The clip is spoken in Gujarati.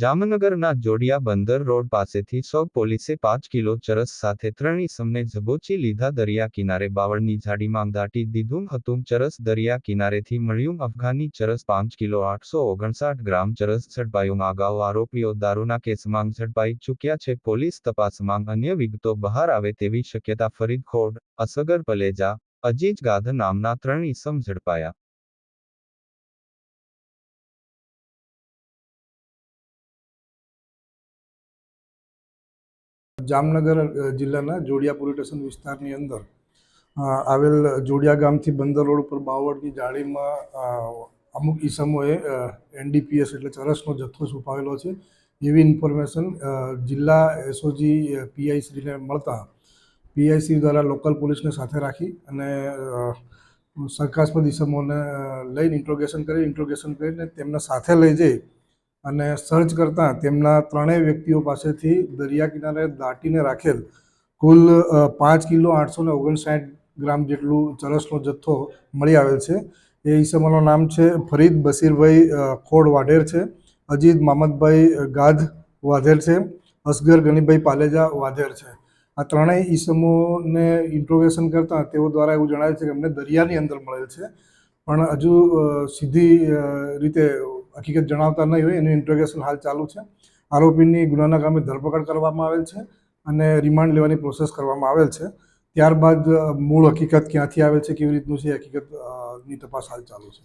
જામનગરના જોડિયા બંદર રોડ પાસેથી સૌ પોલીસે 5 કિલો ચરસ સાથે 3 ઈસમને ઝબોચી લીધા। દરિયા કિનારે બાવળની ઝાડીમાં દાટી દીધું હતું ચરસ। દરિયા કિનારેથી મળ્યું અફઘાની ચરસ 5 કિલો 859 ગ્રામ ચરસ ઝડપાયું। અગાઉ આરોપીઓ દારૂના કેસમાં ઝડપાઈ ચૂક્યા છે। પોલીસ તપાસમાં અન્ય વિગતો બહાર આવે તેવી શક્યતા। ફરીદ ખોડ, અસગર પલેજા, અજીજ ગાધ નામના 3 ઈસમ ઝડપાયા। જામનગર જિલ્લાના જોડિયા પોલીસ સ્ટેશન વિસ્તારની અંદર આવેલ જોડિયા ગામથી બંદર રોડ પર બાવળની જાળીમાં અમુક ઈસમોએ NDPS એટલે ચરસનો જથ્થો છુપાવેલો છે એવી ઇન્ફોર્મેશન જિલ્લા એસઓજી PI શ્રીને મળતા PI શ્રી દ્વારા લોકલ પોલીસને સાથે રાખી અને શંકાસ્પદ ઈસમોને લઈને ઇન્ટ્રોગેશન કરીને તેમના સાથે લઈ જઈ અને સર્ચ કરતા તેમના 3 વ્યક્તિઓ પાસેથી દરિયા કિનારે દાટીને રાખેલ કુલ 5 કિલો 859 ગ્રામ જેટલું ચરસનો જથ્થો મળી આવેલ છે। એ ઈસમોનું નામ છે ફરીદ બશીરભાઈ ખોડ વાઢેર છે, અજીત મામદભાઈ ગાધ વાઢેર છે, અસગર ગનીભાઈ પાલેજા વાઢેર છે। આ 3 ઈસમોને ઇન્ટ્રોગેશન કરતા તેઓ દ્વારા એવું જણાવે છે કે અમને દરિયાની અંદર મળેલ છે, પણ હજુ સીધી રીતે હકીકત જણાવતા નહીં હોય એનું ઇન્ટ્રોગેશન હાલ ચાલુ છે। આરોપીની ગુનાના કામે ધરપકડ કરવામાં આવેલ છે અને રિમાન્ડ લેવાની પ્રોસેસ કરવામાં આવેલ છે। ત્યારબાદ મૂળ હકીકત ક્યાંથી આવેલ છે, કેવી રીતનું છે, હકીકતની તપાસ હાલ ચાલુ છે।